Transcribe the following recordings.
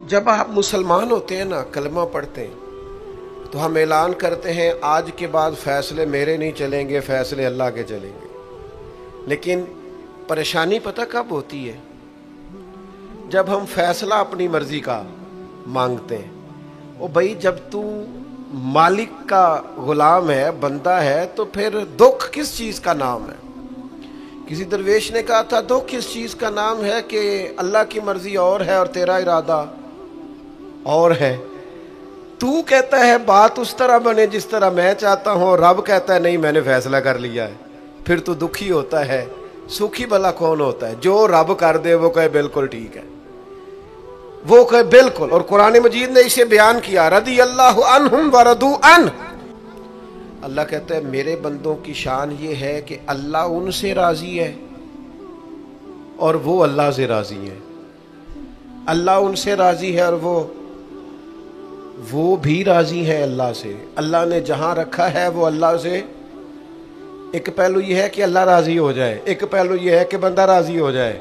جب آپ مسلمان ہوتے ہیں نا، کلمہ پڑھتے ہیں تو ہم اعلان کرتے ہیں آج کے بعد فیصلے میرے نہیں چلیں گے، فیصلے اللہ کے چلیں گے۔ لیکن پریشانی پتہ کب ہوتی ہے؟ جب ہم فیصلہ اپنی مرضی کا مانگتے ہیں۔ او بھائی، جب تو مالک کا غلام ہے، بندہ ہے، تو پھر دکھ کس چیز کا نام ہے؟ کسی درویش نے کہا تھا دکھ کس چیز کا نام ہے کہ اللہ کی مرضی اور ہے اور تیرا ارادہ اور ہے۔ تو کہتا ہے بات اس طرح بنے جس طرح میں چاہتا ہوں، رب کہتا ہے نہیں، میں نے فیصلہ کر لیا ہے۔ پھر تو دکھی ہوتا ہے۔ سکھی بھلا کون ہوتا ہے؟ جو رب کر دے وہ کہے بالکل ٹھیک ہے، وہ کہے بالکل۔ اور قرآن مجید نے اسے بیان کیا، رضی اللہ عنہم ورضوا عنہ۔ اللہ کہتا ہے میرے بندوں کی شان یہ ہے کہ اللہ ان سے راضی ہے اور وہ اللہ سے راضی ہے۔ اللہ ان سے راضی ہے اور وہ بھی راضی ہے اللہ سے۔ اللہ نے جہاں رکھا ہے وہ اللہ سے، ایک پہلو یہ ہے کہ اللہ راضی ہو جائے، ایک پہلو یہ ہے کہ بندہ راضی ہو جائے۔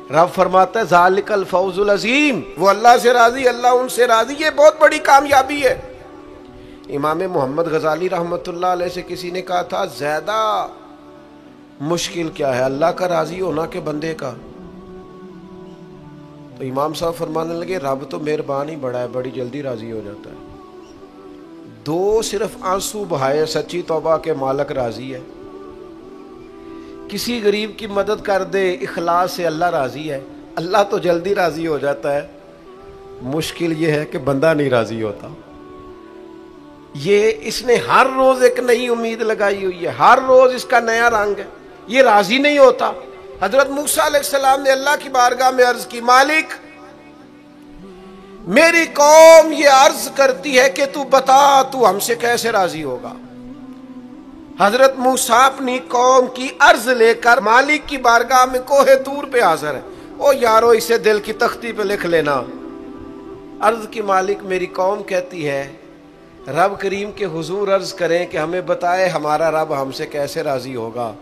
رب فرماتا ہے ذالک الفوز العظیم، وہ اللہ سے راضی، اللہ ان سے راضی، یہ بہت بڑی کامیابی ہے۔ امام محمد غزالی رحمۃ اللہ علیہ سے کسی نے کہا تھا زیادہ مشکل کیا ہے، اللہ کا راضی ہونا کہ بندے کا؟ تو امام صاحب فرمانے لگے رب تو مہربان ہی بڑا ہے، بڑی جلدی راضی ہو جاتا ہے۔ دو صرف آنسو بہائے سچی توبہ کے مالک راضی ہے۔ کسی غریب کی مدد کر دے اخلاص سے، اللہ راضی ہے۔ اللہ تو جلدی راضی ہو جاتا ہے، مشکل یہ ہے کہ بندہ نہیں راضی ہوتا۔ یہ اس نے ہر روز ایک نئی امید لگائی ہوئی ہے، ہر روز اس کا نیا رنگ ہے، یہ راضی نہیں ہوتا۔ حضرت موسیٰ علیہ السلام نے اللہ کی بارگاہ میں عرض کی، مالک میری قوم یہ عرض کرتی ہے کہ تو بتا تو ہم سے کیسے راضی ہوگا۔ حضرت موسیٰ اپنی قوم کی عرض لے کر مالک کی بارگاہ میں کوہ طور پہ حاضر ہے۔ او یارو اسے دل کی تختی پہ لکھ لینا۔ عرض کی مالک میری قوم کہتی ہے رب کریم کے حضور عرض کریں کہ ہمیں بتائے ہمارا رب ہم سے کیسے راضی ہوگا۔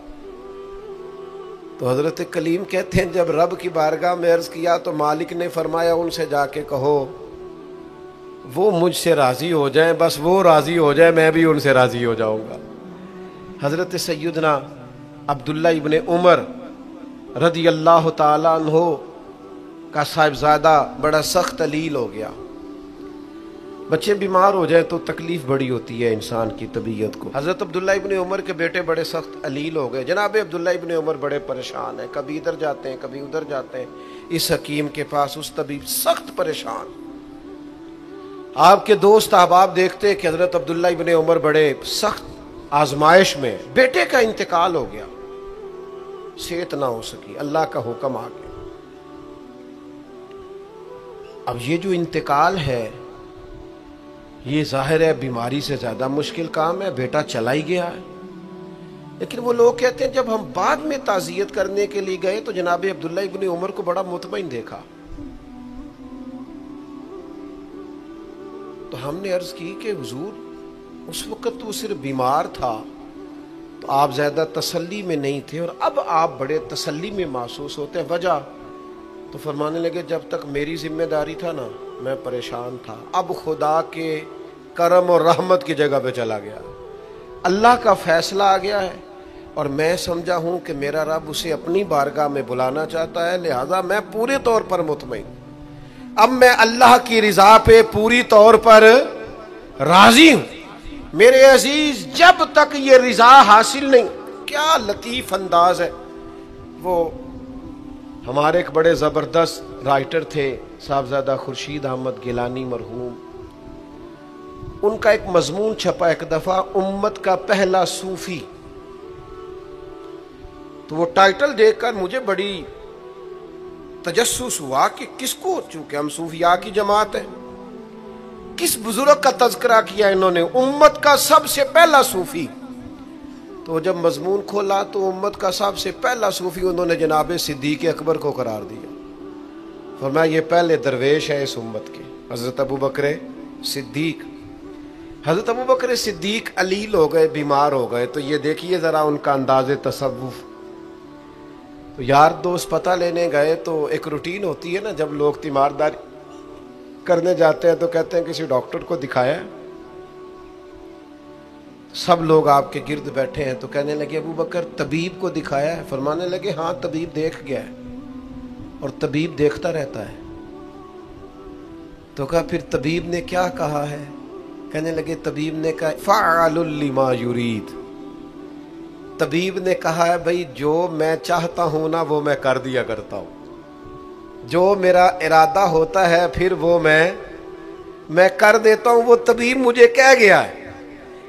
تو حضرت کلیم کہتے ہیں جب رب کی بارگاہ میں عرض کیا تو مالک نے فرمایا ان سے جا کے کہو وہ مجھ سے راضی ہو جائیں، بس وہ راضی ہو جائیں میں بھی ان سے راضی ہو جاؤں گا۔ حضرت سیدنا عبداللہ ابن عمر رضی اللہ تعالیٰ عنہ کا صاحبزادہ بڑا سخت علیل ہو گیا۔ بچے بیمار ہو جائے تو تکلیف بڑی ہوتی ہے انسان کی طبیعت کو۔ حضرت عبداللہ ابن عمر کے بیٹے بڑے سخت علیل ہو گئے۔ جناب عبداللہ ابن عمر بڑے پریشان ہیں، کبھی ادھر جاتے ہیں کبھی ادھر جاتے ہیں، اس حکیم کے پاس اس طبیب، سخت پریشان۔ آپ کے دوست احباب دیکھتے ہیں کہ حضرت عبداللہ ابن عمر بڑے سخت آزمائش میں، بیٹے کا انتقال ہو گیا، صحت نہ ہو سکی، اللہ کا حکم آ گیا۔ اب یہ جو انتقال ہے یہ ظاہر ہے بیماری سے زیادہ مشکل کام ہے، بیٹا چلا ہی گیا ہے۔ لیکن وہ لوگ کہتے ہیں جب ہم بعد میں تعزیت کرنے کے لیے گئے تو جناب عبداللہ ابن عمر کو بڑا مطمئن دیکھا۔ تو ہم نے عرض کی کہ حضور اس وقت تو صرف بیمار تھا تو آپ زیادہ تسلی میں نہیں تھے اور اب آپ بڑے تسلی میں محسوس ہوتے ہیں، وجہ؟ تو فرمانے لگے جب تک میری ذمہ داری تھا نا میں پریشان تھا، اب خدا کے کرم اور رحمت کی جگہ پہ چلا گیا، اللہ کا فیصلہ آ گیا ہے اور میں سمجھا ہوں کہ میرا رب اسے اپنی بارگاہ میں بلانا چاہتا ہے، لہذا میں پورے طور پر مطمئن، اب میں اللہ کی رضا پہ پوری طور پر راضی ہوں۔ میرے عزیز جب تک یہ رضا حاصل نہیں، کیا لطیف انداز ہے۔ وہ ہمارے ایک بڑے زبردست رائٹر تھے صاحبزادہ خورشید احمد گیلانی مرحوم، ان کا ایک مضمون چھپا ایک دفعہ، امت کا پہلا صوفی۔ تو وہ ٹائٹل دیکھ کر مجھے بڑی تجسس ہوا کہ کس کو، چونکہ ہم صوفیاء کی جماعت ہیں، کس بزرگ کا تذکرہ کیا انہوں نے، امت کا سب سے پہلا صوفی۔ تو جب مضمون کھولا تو امت کا سب سے پہلا صوفی انہوں نے جناب صدیق اکبر کو قرار دیا، فرمایا یہ پہلے درویش ہے اس امت کے، حضرت ابو بکر صدیق۔ حضرت ابو بکر صدیق علیل ہو گئے، بیمار ہو گئے، تو یہ دیکھیے ذرا ان کا انداز تصوف۔ تو یار دوست پتہ لینے گئے تو ایک روٹین ہوتی ہے نا، جب لوگ تیمارداری کرنے جاتے ہیں تو کہتے ہیں کسی ڈاکٹر کو دکھایا ہے؟ سب لوگ آپ کے گرد بیٹھے ہیں تو کہنے لگے ابو بکر طبیب کو دکھایا ہے؟ فرمانے لگے ہاں طبیب دیکھ گیا ہے اور طبیب دیکھتا رہتا ہے۔ تو کہا پھر طبیب نے کیا کہا ہے؟ کہنے لگے طبیب نے کہا فعال لما یرید، طبیب نے کہا ہے بھائی جو میں چاہتا ہوں نا وہ میں کر دیا کرتا ہوں، جو میرا ارادہ ہوتا ہے پھر وہ میں کر دیتا ہوں، وہ طبیب مجھے کہہ گیا ہے،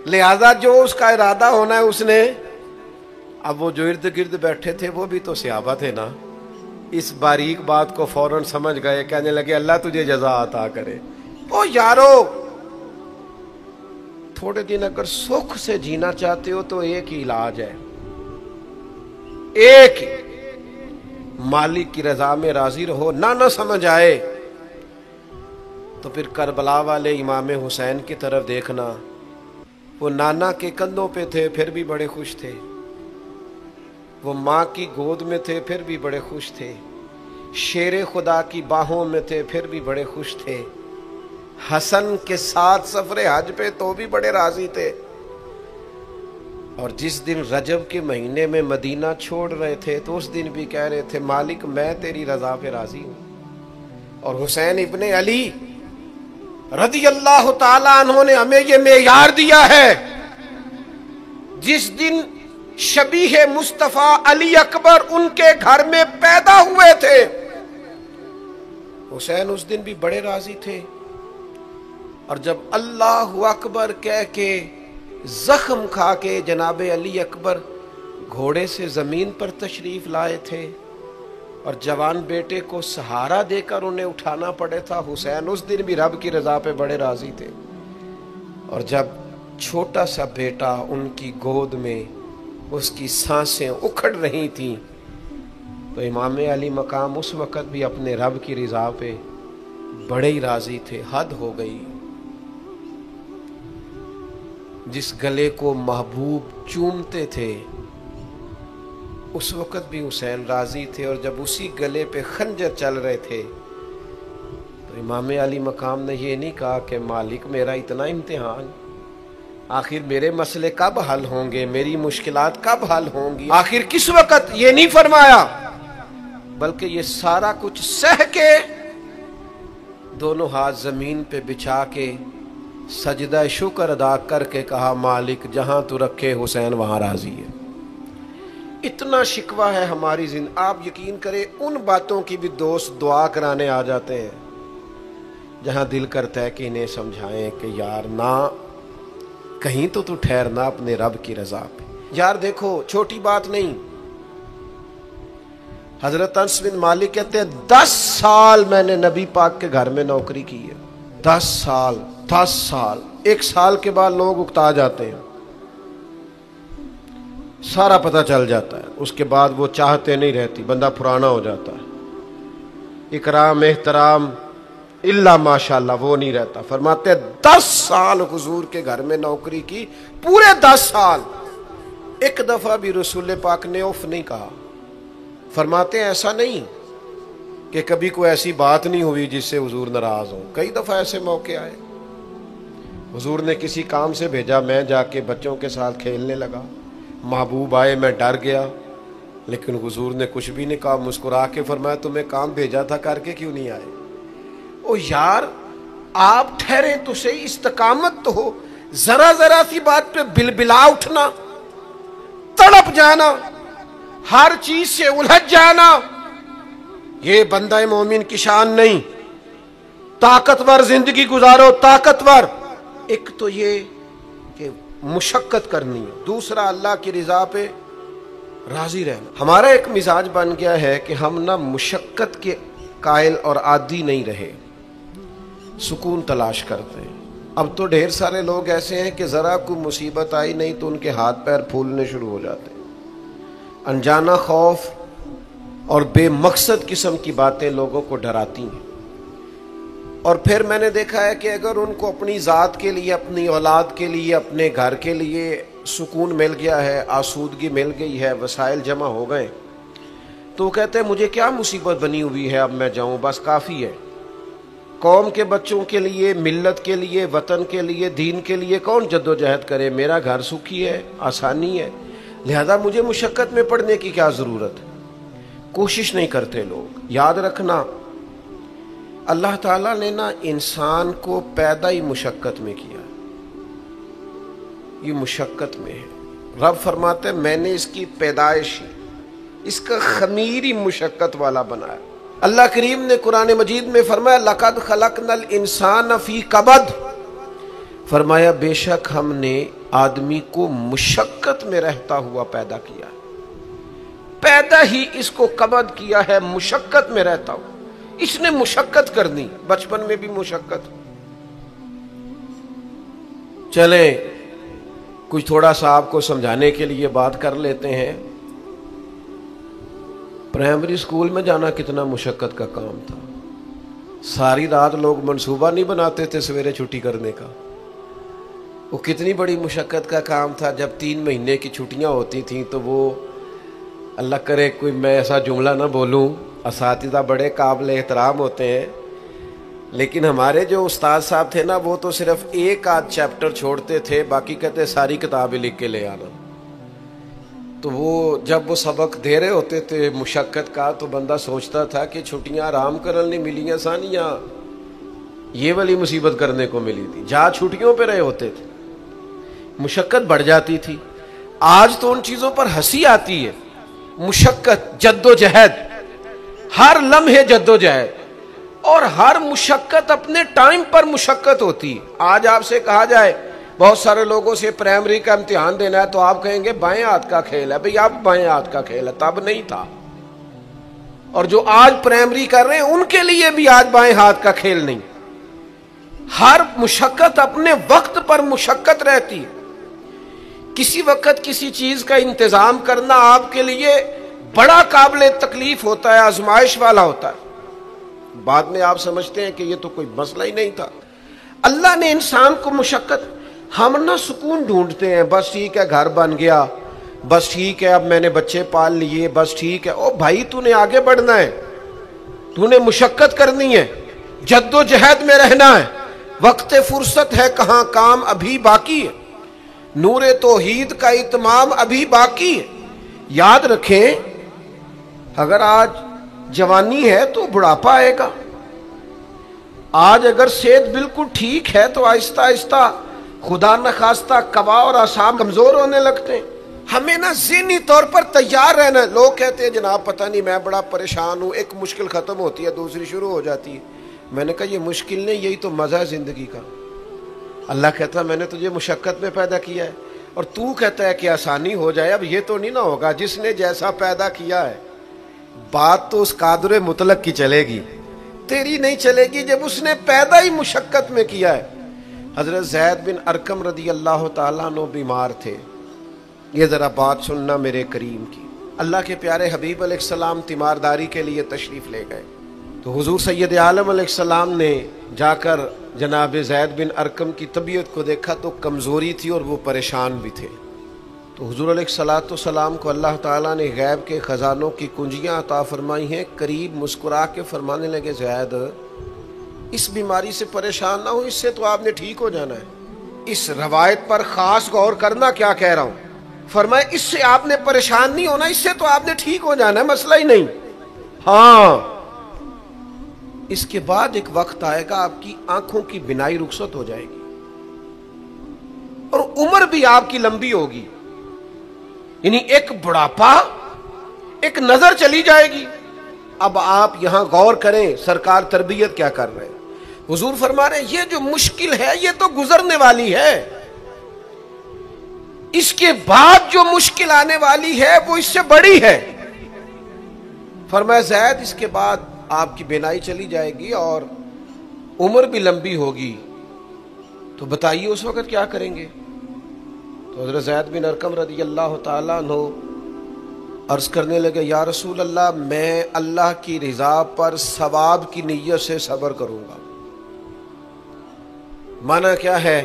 لہذا جو اس کا ارادہ ہونا ہے اس نے۔ اب وہ جو ارد گرد بیٹھے تھے وہ بھی تو صحابہ تھے نا، اس باریک بات کو فوراً سمجھ گئے، کہنے لگے اللہ تجھے جزا عطا کرے۔ او یارو، تھوڑے دن اگر سکھ سے جینا چاہتے ہو تو ایک ہی علاج ہے، ایک ہی، مالک کی رضا میں راضی رہو، نہ سمجھ آئے تو پھر کربلا والے امام حسین کی طرف دیکھنا، وہ نانا کے کندھوں پہ تھے پھر بھی بڑے خوش تھے، وہ ماں کی گود میں تھے پھر بھی بڑے خوش تھے، شیر خدا کی باہوں میں تھے پھر بھی بڑے خوش تھے، حسن کے ساتھ سفر حج پہ تو بھی بڑے راضی تھے، اور جس دن رجب کے مہینے میں مدینہ چھوڑ رہے تھے تو اس دن بھی کہہ رہے تھے مالک میں تیری رضا پہ راضی ہوں۔ اور حسین ابن علی رضی اللہ تعالیٰ عنہ نے ہمیں یہ معیار دیا ہے، جس دن شبیہ مصطفیٰ علی اکبر ان کے گھر میں پیدا ہوئے تھے، حسین اس دن بھی بڑے راضی تھے، اور جب اللہ اکبر کہہ کے زخم کھا کے جناب علی اکبر گھوڑے سے زمین پر تشریف لائے تھے اور جوان بیٹے کو سہارا دے کر انہیں اٹھانا پڑے تھا، حسین اس دن بھی رب کی رضا پہ بڑے راضی تھے۔ اور جب چھوٹا سا بیٹا ان کی گود میں اس کی سانسیں اکھڑ رہی تھیں تو امام علی مقام اس وقت بھی اپنے رب کی رضا پہ بڑے ہی راضی تھے، حد ہو گئی۔ جس گلے کو محبوب چومتے تھے اس وقت بھی حسین راضی تھے، اور جب اسی گلے پہ خنجر چل رہے تھے تو امام علی مقام نے یہ نہیں کہا کہ مالک میرا اتنا امتحان، آخر میرے مسئلے کب حل ہوں گے، میری مشکلات کب حل ہوں گی، آخر کس وقت، یہ نہیں فرمایا، بلکہ یہ سارا کچھ سہ کے دونوں ہاتھ زمین پہ بچھا کے سجدہ شکر ادا کر کے کہا مالک جہاں تو رکھے حسین وہاں راضی ہے۔ اتنا شکوہ ہے ہماری زندگی، آپ یقین کریں ان باتوں کی بھی دوست دعا کرانے آ جاتے ہیں جہاں دل کرتا ہے کہ انہیں سمجھائیں کہ یار نہ کہیں تو ٹھہرنا اپنے رب کی رضا پہ۔ یار دیکھو چھوٹی بات نہیں، حضرت انس بن مالک کہتے ہیں 10 سال میں نے نبی پاک کے گھر میں نوکری کی ہے، 10 سال، 10 سال، 1 سال کے بعد لوگ اکتا جاتے ہیں، سارا پتہ چل جاتا ہے، اس کے بعد وہ چاہتے نہیں رہتی، بندہ پرانا ہو جاتا ہے، اکرام احترام اللہ ماشاءاللہ وہ نہیں رہتا۔ فرماتے ہیں 10 سال حضور کے گھر میں نوکری کی، پورے 10 سال ایک دفعہ بھی رسول پاک نے اف نہیں کہا۔ فرماتے ہیں ایسا نہیں کہ کبھی کوئی ایسی بات نہیں ہوئی جس سے حضور ناراض ہو، کئی دفعہ ایسے موقع آئے، حضور نے کسی کام سے بھیجا، میں جا کے بچوں کے ساتھ کھیلنے لگا، محبوب آئے، میں ڈر گیا، لیکن حضور نے کچھ بھی نہیں کہا، مسکرا کے فرمایا تمہیں کام بھیجا تھا کر کے کیوں نہیں آئے؟ او یار آپ ٹھہرے تو صحیح، استقامت تو ہو، ذرا ذرا سی بات پہ بلبلا اٹھنا، تڑپ جانا، ہر چیز سے الجھ جانا، یہ بندہ مومن کی شان نہیں۔ طاقتور زندگی گزارو، طاقتور، ایک تو یہ کہ مشقت کرنی ہے، دوسرا اللہ کی رضا پہ راضی رہنا۔ ہمارا ایک مزاج بن گیا ہے کہ ہم نہ مشقت کے قائل اور عادی نہیں رہے، سکون تلاش کرتے ہیں۔ اب تو ڈھیر سارے لوگ ایسے ہیں کہ ذرا کوئی مصیبت آئی نہیں تو ان کے ہاتھ پیر پھولنے شروع ہو جاتے ہیں، انجانا خوف اور بے مقصد قسم کی باتیں لوگوں کو ڈراتی ہیں۔ اور پھر میں نے دیکھا ہے کہ اگر ان کو اپنی ذات کے لیے، اپنی اولاد کے لیے، اپنے گھر کے لیے سکون مل گیا ہے، آسودگی مل گئی ہے، وسائل جمع ہو گئے، تو وہ کہتے ہیں مجھے کیا مصیبت بنی ہوئی ہے، اب میں جاؤں، بس کافی ہے۔ قوم کے بچوں کے لیے، ملت کے لیے، وطن کے لیے، دین کے لیے کون جدوجہد کرے؟ میرا گھر سکھی ہے، آسانی ہے، لہذا مجھے مشقت میں پڑنے کی کیا ضرورت ہے؟ کوشش نہیں کرتے لوگ۔ یاد رکھنا، اللہ تعالیٰ نے نا انسان کو پیدا ہی مشقت میں کیا، یہ مشقت میں ہے۔ رب فرماتے ہیں میں نے اس کی پیدائش ہی، اس کا خمیر ہی مشقت والا بنایا۔ اللہ کریم نے قرآن مجید میں فرمایا لَقَدْ خَلَقْنَا الْإِنسَانَ فِي کَبَدٍ، فرمایا بے شک ہم نے آدمی کو مشقت میں رہتا ہوا پیدا کیا، پیدا ہی اس کو کبد کیا ہے، مشقت میں رہتا ہوا۔ اس نے مشقت کرنی، بچپن میں بھی مشقت۔ چلیں کچھ تھوڑا سا آپ کو سمجھانے کے لیے بات کر لیتے ہیں۔ پرائمری سکول میں جانا کتنا مشقت کا کام تھا، ساری رات لوگ منصوبہ نہیں بناتے تھے سویرے چھٹی کرنے کا، وہ کتنی بڑی مشقت کا کام تھا۔ جب 3 مہینے کی چھٹیاں ہوتی تھیں تو وہ، اللہ کرے کوئی میں ایسا جملہ نہ بولوں، اساتذہ بڑے قابل احترام ہوتے ہیں، لیکن ہمارے جو استاد صاحب تھے نا وہ تو صرف ایک آدھ چیپٹر چھوڑتے تھے، باقی کہتے ساری کتابیں لکھ کے لے آنا۔ تو وہ جب وہ سبق دے رہے ہوتے تھے مشقت کا تو بندہ سوچتا تھا کہ چھٹیاں آرام کرنے ملیاں سانیاں یہ والی مصیبت کرنے کو ملی تھی، جہاں چھٹیوں پہ رہے ہوتے تھے مشقت بڑھ جاتی تھی۔ آج تو ان چیزوں پر ہنسی آتی ہے، مشقت، جد و جہد، ہر لمحے جد و جہد، اور ہر مشقت اپنے ٹائم پر مشقت ہوتی ہے۔ آج آپ سے کہا جائے بہت سارے لوگوں سے پرائمری کا امتحان دینا ہے تو آپ کہیں گے بائیں ہاتھ کا کھیل ہے، بھئی اب بائیں ہاتھ کا کھیل ہے، تب نہیں تھا۔ اور جو آج پرائمری کر رہے ہیں ان کے لیے بھی آج بائیں ہاتھ کا کھیل نہیں۔ ہر مشقت اپنے وقت پر مشقت رہتی ہے۔ کسی وقت کسی چیز کا انتظام کرنا آپ کے لیے بڑا قابل تکلیف ہوتا ہے، آزمائش والا ہوتا ہے، بعد میں آپ سمجھتے ہیں کہ یہ تو کوئی مسئلہ ہی نہیں تھا۔ اللہ نے انسان کو مشقت، ہم نہ سکون ڈھونڈتے ہیں، بس ٹھیک ہے گھر بن گیا، بس ٹھیک ہے اب میں نے بچے پال لیے، بس ٹھیک ہے۔ او بھائی تو نے آگے بڑھنا ہے، تو نے مشقت کرنی ہے، جد و جہد میں رہنا ہے، وقت فرصت ہے کہاں، کام ابھی باقی ہے، نور توحید کا اتمام ابھی باقی ہے۔ یاد رکھیں اگر آج جوانی ہے تو بڑھاپا آئے گا، آج اگر صحت بالکل ٹھیک ہے تو آہستہ آہستہ خدا نخواستہ قوا اور اعصاب کمزور ہونے لگتے ہیں۔ ہمیں نا ذہنی طور پر تیار رہنا ہے۔ لوگ کہتے ہیں جناب پتہ نہیں میں بڑا پریشان ہوں، ایک مشکل ختم ہوتی ہے دوسری شروع ہو جاتی ہے۔ میں نے کہا یہ مشکل نہیں، یہی تو مزہ ہے زندگی کا۔ اللہ کہتا ہے میں نے تجھے مشقت میں پیدا کیا ہے، اور تو کہتا ہے کہ آسانی ہو جائے۔ اب یہ تو نہیں نہ ہوگا، جس نے جیسا پیدا کیا ہے بات تو اس قادر مطلق کی چلے گی، تیری نہیں چلے گی جب اس نے پیدا ہی مشقت میں کیا ہے۔ حضرت زید بن ارقم رضی اللہ تعالیٰ عنہ بیمار تھے، یہ ذرا بات سننا میرے کریم کی۔ اللہ کے پیارے حبیب علیہ السلام تیمارداری کے لیے تشریف لے گئے تو حضور سید عالم علیہ السلام نے جا کر جناب زید بن ارقم کی طبیعت کو دیکھا تو کمزوری تھی اور وہ پریشان بھی تھے۔ تو حضور علیہ السلام کو اللہ تعالیٰ نے غیب کے خزانوں کی کنجیاں عطا فرمائی ہیں۔ قریب مسکرا کے فرمانے لگے زید اس بیماری سے پریشان نہ ہو، اس سے تو آپ نے ٹھیک ہو جانا ہے۔ اس روایت پر خاص غور کرنا کیا کہہ رہا ہوں۔ فرمایا اس سے آپ نے پریشان نہیں ہونا، اس سے تو آپ نے ٹھیک ہو جانا ہے، مسئلہ ہی نہیں۔ ہاں اس کے بعد ایک وقت آئے گا آپ کی آنکھوں کی بینائی رخصت ہو جائے گی اور عمر بھی آپ کی لمبی ہوگی، یعنی ایک بڑھاپا، ایک نظر چلی جائے گی۔ اب آپ یہاں غور کریں سرکار تربیت کیا کر رہے ہیں۔ حضور فرما رہے ہیں یہ جو مشکل ہے یہ تو گزرنے والی ہے، اس کے بعد جو مشکل آنے والی ہے وہ اس سے بڑی ہے۔ فرمایا زید اس کے بعد آپ کی بینائی چلی جائے گی اور عمر بھی لمبی ہوگی، تو بتائیے اس وقت کیا کریں گے۔ تو حضرت زید بن ارقم رضی اللہ تعالیٰ عنہ عرض کرنے لگے یا رسول اللہ میں اللہ کی رضا پر ثواب کی نیت سے صبر کروں گا۔ معنی کیا ہے؟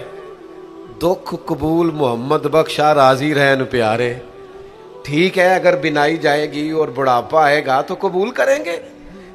دکھ قبول محمد بخشا راضی رہن پیارے۔ ٹھیک ہے اگر بینائی جائے گی اور بڑھاپا آئے گا تو قبول کریں گے،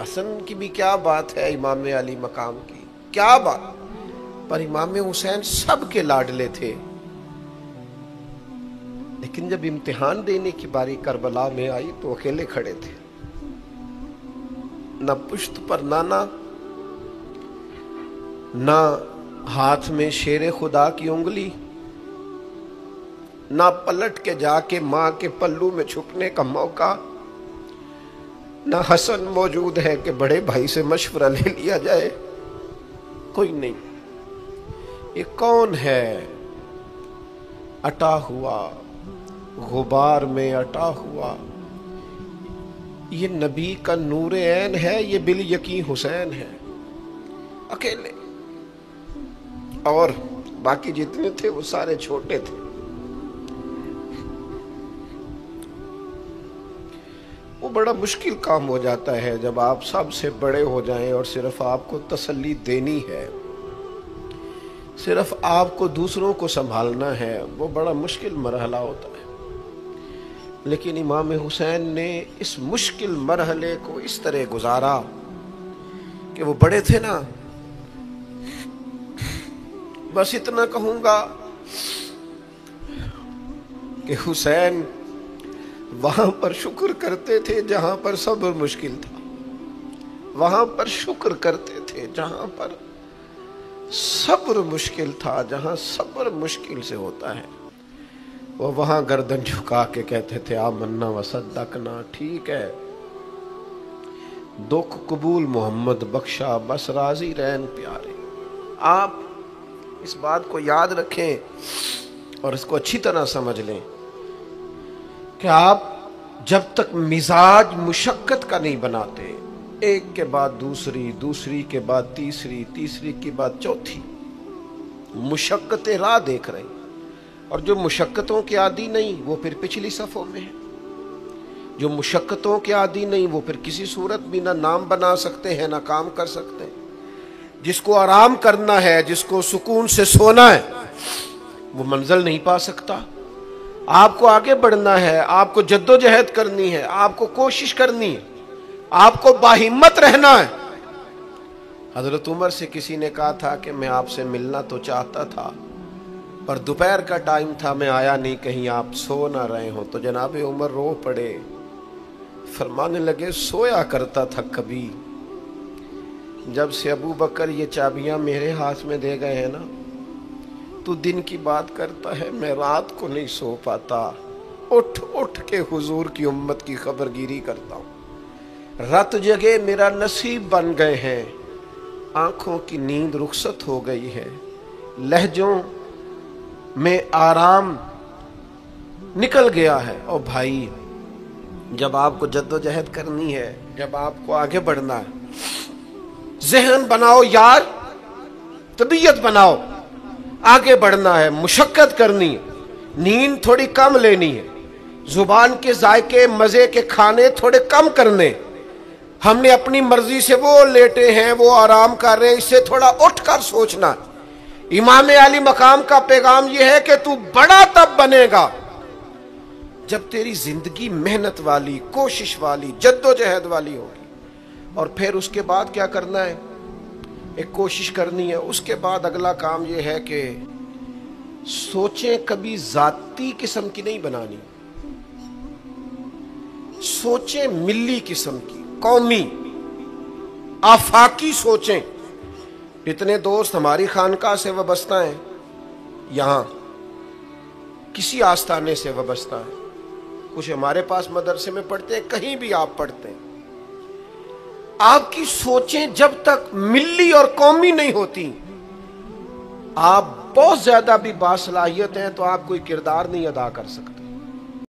حسن کی بھی کیا بات ہے، امام علی مقام کی کیا بات، پر امام حسین سب کے لاڈلے تھے، لیکن جب امتحان دینے کی باری کربلا میں آئی تو اکیلے کھڑے تھے، نہ پشت پر نانا، نہ ہاتھ میں شیر خدا کی انگلی، نہ پلٹ کے جا کے ماں کے پلو میں چھپنے کا موقع، نہ حسن موجود ہے کہ بڑے بھائی سے مشورہ لے لیا جائے، کوئی نہیں۔ یہ کون ہے اٹا ہوا غبار میں اٹا ہوا؟ یہ نبی کا نور عین ہے، یہ بالیقین حسین ہے، اکیلے، اور باقی جتنے تھے وہ سارے چھوٹے تھے۔ وہ بڑا مشکل کام ہو جاتا ہے جب آپ سب سے بڑے ہو جائیں اور صرف آپ کو تسلی دینی ہے، صرف آپ کو دوسروں کو سنبھالنا ہے، وہ بڑا مشکل مرحلہ ہوتا ہے۔ لیکن امام حسین نے اس مشکل مرحلے کو اس طرح گزارا کہ وہ بڑے تھے نا، بس اتنا کہوں گا کہ حسین وہاں پر شکر کرتے تھے جہاں پر صبر مشکل تھا، وہاں پر شکر کرتے تھے جہاں پر صبر مشکل تھا، جہاں صبر مشکل سے ہوتا ہے وہ وہاں گردن جھکا کے کہتے تھے آمنا وصدقنا، ٹھیک ہے، دکھ قبول محمد بخشا، بس راضی رہن پیارے۔ آپ اس بات کو یاد رکھیں اور اس کو اچھی طرح سمجھ لیں کہ آپ جب تک مزاج مشقت کا نہیں بناتے، ایک کے بعد دوسری، دوسری کے بعد تیسری، تیسری کے بعد چوتھی مشقت راہ دیکھ رہے ہیں، اور جو مشقتوں کے عادی نہیں وہ پھر پچھلی صفوں میں ہے، جو مشقتوں کے عادی نہیں وہ پھر کسی صورت بھی نہ نام بنا سکتے ہیں نہ کام کر سکتے ہیں۔ جس کو آرام کرنا ہے، جس کو سکون سے سونا ہے، وہ منزل نہیں پا سکتا۔ آپ کو آگے بڑھنا ہے، آپ کو جد و جہد کرنی ہے، آپ کو کوشش کرنی ہے، آپ کو باہمت رہنا ہے۔ حضرت عمر سے کسی نے کہا تھا کہ میں آپ سے ملنا تو چاہتا تھا پر دوپہر کا ٹائم تھا، میں آیا نہیں، کہیں آپ سو نہ رہے ہوں۔ تو جناب عمر رو پڑے، فرمانے لگے سویا کرتا تھا کبھی، جب سے ابو بکر یہ چابیاں میرے ہاتھ میں دے گئے ہیں نا، تو دن کی بات کرتا ہے، میں رات کو نہیں سو پاتا، اٹھ اٹھ کے حضور کی امت کی خبرگیری کرتا ہوں، رات جگے میرا نصیب بن گئے ہیں، آنکھوں کی نیند رخصت ہو گئی ہے، لہجوں میں آرام نکل گیا ہے۔ اور بھائی جب آپ کو جد و جہد کرنی ہے، جب آپ کو آگے بڑھنا ہے، ذہن بناؤ یار، طبیعت بناؤ، آگے بڑھنا ہے، مشقت کرنی ہے، نیند تھوڑی کم لینی ہے، زبان کے ذائقے مزے کے کھانے تھوڑے کم کرنے۔ ہم نے اپنی مرضی سے وہ لیٹے ہیں، وہ آرام کر رہے ہیں، اس سے تھوڑا اٹھ کر سوچنا۔ امام علی مقام کا پیغام یہ ہے کہ تو بڑا تب بنے گا جب تیری زندگی محنت والی، کوشش والی، جد و جہد والی ہوگی۔ اور پھر اس کے بعد کیا کرنا ہے؟ ایک کوشش کرنی ہے۔ اس کے بعد اگلا کام یہ ہے کہ سوچیں کبھی ذاتی قسم کی نہیں بنانی، سوچیں ملی قسم کی، قومی، آفاقی سوچیں۔ اتنے دوست ہماری خانقاہ سے وابستہ ہیں، یہاں کسی آستانے سے وابستہ ہیں، کچھ ہمارے پاس مدرسے میں پڑھتے ہیں، کہیں بھی آپ پڑھتے ہیں۔ آپ کی سوچیں جب تک ملی اور قومی نہیں ہوتی، آپ بہت زیادہ بھی باصلاحیت ہیں تو آپ کوئی کردار نہیں ادا کر سکتے۔